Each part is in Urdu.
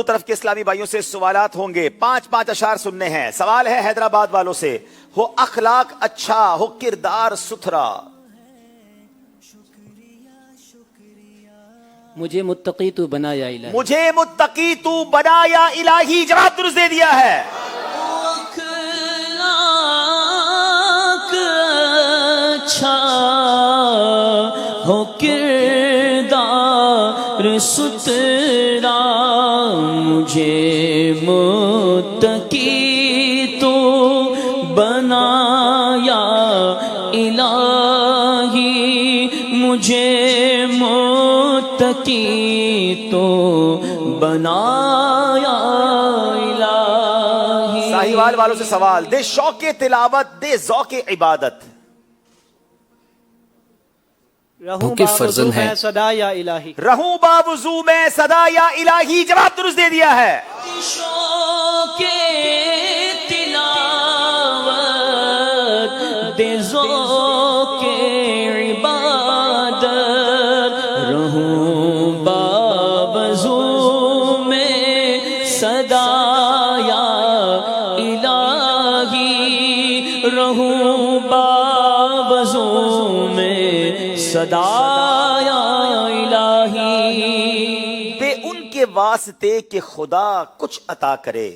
دونوں طرف کے اسلامی بھائیوں سے سوالات ہوں گے، 5 اشعار سننے ہیں۔ سوال ہے حیدرآباد والوں سے، ہو اخلاق اچھا، ہو کردار ستھرا، مجھے متقی تو بنا یا الہی، مجھے متقی تو بنا یا الہی۔ جواب درست دے دیا ہے۔ اخلاق اچھا ہو کردار ستھرا، مجھے متقی تو بنا یا الہی، مجھے متقی تو بنا یا الہی۔ ساہیوال والوں سے سوال، دے شوق تلاوت، دے ذوق عبادت، رہوں باوضو میں صدا یا الہی، رہوں باوضو میں صدا یا الہی۔ جواب درست دے دیا ہے۔ شوق تلاوت، دے ذوق عبادت، رہوں باوضو میں صدا یا الہی، رہوں باوضو میں صدا یا الہی۔ دے ان کے واسطے کہ خدا کچھ عطا کرے،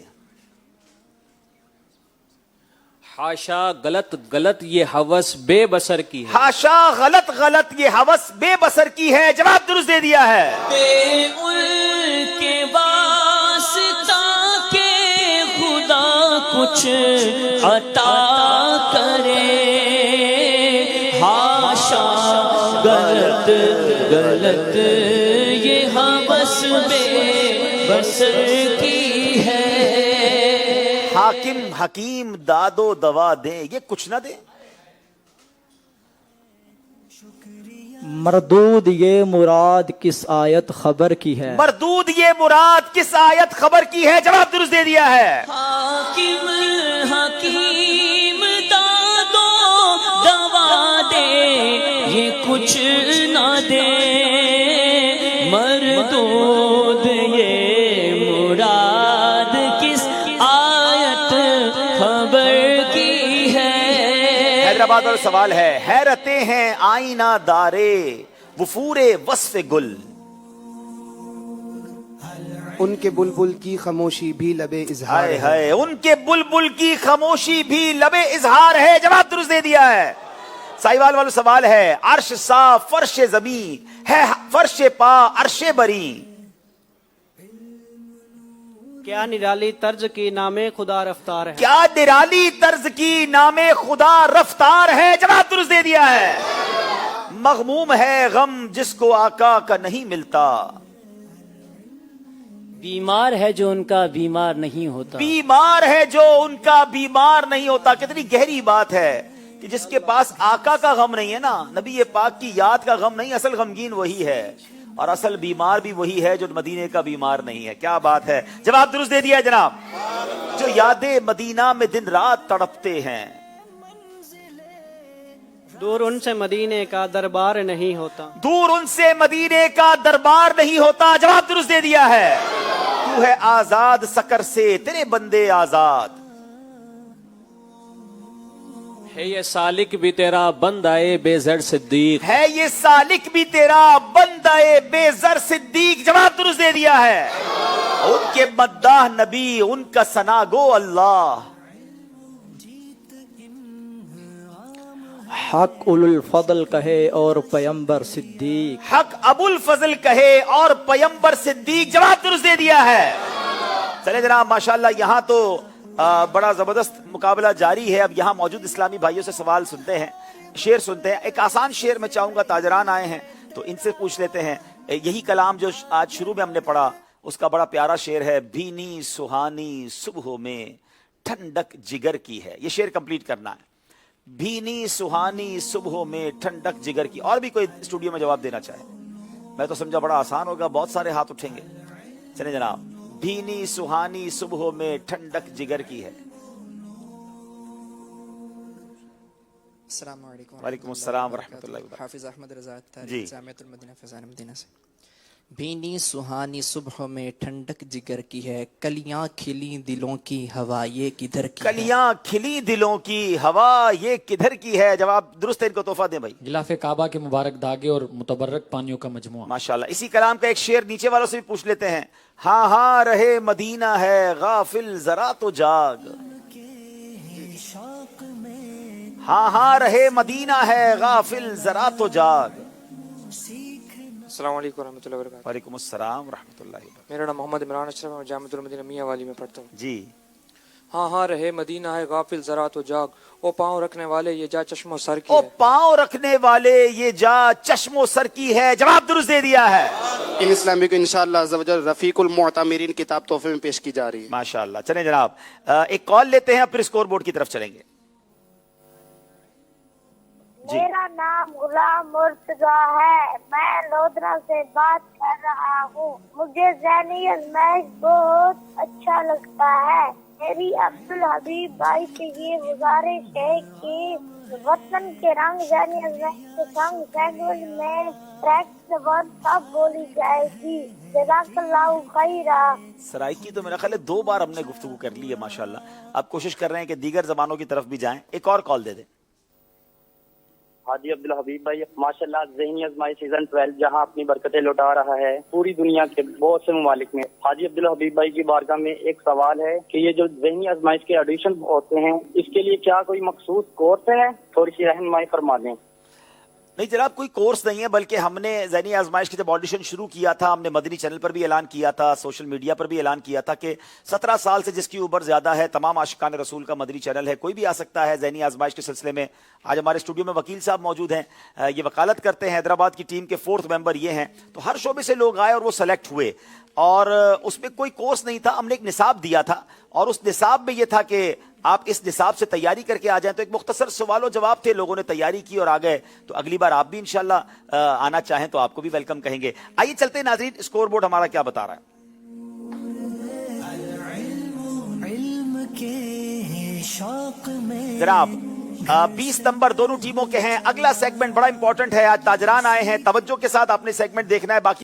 حاشا غلط یہ ہوس بے بسر کی ہے، ہاشا غلط یہ ہوس بے بسر کی ہے۔ جواب درست دے دیا ہے۔ دے ان کے واسطہ کہ خدا کچھ عطا کرے، ہاشا غلط یہ ہوس بے بسر کی ہے۔ حاکم حکیم داد و دوا دے، یہ کچھ نہ دے، مردود یہ مراد کس آیت خبر کی ہے، مردود یہ مراد کس آیت خبر کی ہے۔ جواب درست دے دیا ہے۔ حاکم حکیم دادو دوا دے، یہ کچھ نہ دے، مردود یہ مراد کس آیت خبر کی ہے۔ حیدرآباد اور سوال ہے، حیرتیں ہیں آئینہ دارے وفور وصف گل، ان کے بلبل کی خاموشی بھی لب اظہار ہائے ہے، ہائے ان کے بلبل کی خاموشی بھی لب اظہار ہے۔ جواب درست دے دیا ہے۔ ساہیوال والا سوال ہے، عرش صاف فرش زمین ہے، فرش پا عرش بری، کیا نرالی طرز کی نام خدا رفتار ہے، کیا نرالی طرز کی نام خدا رفتار ہے۔ جواب درست دے دیا ہے۔ مغموم ہے غم جس کو آقا کا نہیں ملتا، بیمار ہے جو ان کا بیمار نہیں ہوتا، بیمار ہے جو ان کا بیمار نہیں ہوتا۔ کتنی گہری بات ہے کہ جس کے پاس آقا کا غم نہیں ہے نا، نبی پاک کی یاد کا غم نہیں، اصل غمگین وہی ہے اور اصل بیمار بھی وہی ہے جو مدینے کا بیمار نہیں ہے۔ کیا بات ہے۔ جواب درست دے دیا ہے جناب۔ جو یادیں مدینہ میں دن رات تڑپتے ہیں، دور ان سے مدینے کا دربار نہیں ہوتا، دور ان سے مدینے کا دربار نہیں ہوتا۔ جواب درست دے دیا ہے۔ تو ہے آزاد سکر سے تیرے بندے آزاد، ہے یہ سالک بھی تیرا بند آئے بے زر صدیق، ہے یہ سالک بھی تیرا بندہ بے زر صدیق۔ جواب درست دے دیا ہے۔ ان کے مداح نبی، ان کا ثنا گو اللہ، حق اولو الفضل کہے اور پیمبر صدیق، حق ابو الفضل کہے اور پیمبر صدیق۔ جواب درست دے دیا ہے۔ چلے جناب، ماشاءاللہ یہاں تو بڑا زبردست مقابلہ جاری ہے۔ اب یہاں موجود اسلامی بھائیوں سے سوال سنتے ہیں، شعر سنتے ہیں۔ ایک آسان شعر میں چاہوں گا، تاجران آئے ہیں تو ان سے پوچھ لیتے ہیں۔ یہی کلام جو آج شروع میں ہم نے پڑھا، اس کا بڑا پیارا شعر ہے، بھینی سہانی صبحوں میں ٹھنڈک جگر کی ہے۔ یہ شعر کمپلیٹ کرنا ہے۔ بھینی سہانی صبحوں میں ٹھنڈک جگر کی۔ اور بھی کوئی اسٹوڈیو میں جواب دینا چاہے؟ میں تو سمجھا بڑا آسان ہوگا، بہت سارے ہاتھ اٹھیں گے۔ چلیں جناب، بھینی سہانی صبحوں میں ٹھنڈک جگر کی ہے۔ السلام علیکم۔ وعلیکم السلام ورحمۃ اللہ وبرکاتہ۔ حافظ احمد رضا جی۔ جامعۃ المدینہ فیضان مدینہ سے۔ بھینی سہانی صبح میں ٹھنڈک جگر کی ہے، کلیاں کھلی دلوں کی ہوا یہ کدھر کی ہے؟ کلیاں کھلی دلوں کی ہوا یہ کدھر کی ہے؟ جواب درست ہے، ان کو تحفہ دیں بھائی. غلاف کعبہ کے مبارک داغے اور متبرک پانیوں کا مجموعہ. ماشاءاللہ. اسی کلام کا ایک شعر نیچے والوں سے بھی پوچھ لیتے ہیں. ہاں ہاں رہے مدینہ ہے غافل ذرا تو جاگ. ہاں ہاں رہے مدینہ ہے غافل ذرا تو جاگ. السلام علیکم ورحمۃ اللہ وبرکاتہ. وعلیکم السلام ورحمۃ اللہ وبرکاتہ. میرا نام محمد عمران اشرف ہے، میں جامعۃ المدینہ میاں والی میں پڑھتا ہوں. جی. ہاں ہاں رہے مدینہ ہے غافل ذرا تو جاگ، او پاؤں رکھنے والے یہ جا چشم و سر کی او ہے. پاؤں رکھنے والے یہ جا چشم و سر کی ہے. جواب درست دے دیا ہے. ان اسلامی کو انشاءاللہ عز و جل رفیق المعتمرین کتاب تحفے میں پیش کی جا رہی ہے. ماشاءاللہ. چلیں جناب ایک کال لیتے ہیں، پھر اسکور بورڈ کی طرف چلیں گے. جی. میرا نام غلام مرتضی ہے، میں لودھرا سے بات کر رہا ہوں. مجھے ذہنی آزمائش بہت اچھا لگتا ہے. میری عبدالحبیب بھائی سے یہ گزارش ہے کہ وطن کے رنگ ذہنی آزمائش کے سنگ سینگل میں پریکٹس ورڈ کب بولی جائے گی؟ جزاک اللہ خیرہ. سرائکی تو میرا خیال ہے 2 بار ہم نے گفتگو کر لی ہے. ماشاءاللہ. آپ کوشش کر رہے ہیں کہ دیگر زبانوں کی طرف بھی جائیں. ایک اور کال دے دیں. حاجی عبدالحبیب بھائی ماشاءاللہ ذہنی آزمائش سیزن 12 جہاں اپنی برکتیں لوٹا رہا ہے پوری دنیا کے بہت سے ممالک میں. حاجی عبدالحبیب بھائی کی بارگاہ میں ایک سوال ہے کہ یہ جو ذہنی آزمائش کے آڈیشن ہوتے ہیں اس کے لیے کیا کوئی مخصوص کورس ہے؟ تھوڑی سی رہنمائی فرما دیں. نہیں جناب، کوئی کورس نہیں ہے، بلکہ ہم نے ذہنی آزمائش کی جب آڈیشن شروع کیا تھا ہم نے مدنی چینل پر بھی اعلان کیا تھا، سوشل میڈیا پر بھی اعلان کیا تھا کہ 17 سال سے جس کی عمر زیادہ ہے تمام عاشقان رسول کا مدنی چینل ہے، کوئی بھی آ سکتا ہے ذہنی آزمائش کے سلسلے میں. آج ہمارے اسٹوڈیو میں وکیل صاحب موجود ہیں، یہ وکالت کرتے ہیں، حیدرآباد کی ٹیم کے 4تھ ممبر یہ ہیں. تو ہر شعبے سے لوگ آئے اور وہ سلیکٹ ہوئے، اور اس میں کوئی کورس نہیں تھا. ہم نے ایک نصاب دیا تھا اور اس نصاب میں یہ تھا کہ آپ اس نصاب سے تیاری کر کے آ جائیں. تو ایک مختصر سوال و جواب تھے، لوگوں نے تیاری کی اور آ گئے. تو اگلی بار آپ بھی انشاءاللہ آنا چاہیں تو آپ کو بھی ویلکم کہیں گے. آئیے چلتے ہیں ناظرین، اسکور بورڈ ہمارا کیا بتا رہا ہے. جناب 20 نمبر دونوں ٹیموں کے ہیں. اگلا سیگمنٹ بڑا امپورٹنٹ ہے. آج تاجران آئے ہیں، توجہ کے ساتھ آپ نے سیگمنٹ دیکھنا ہے. باقی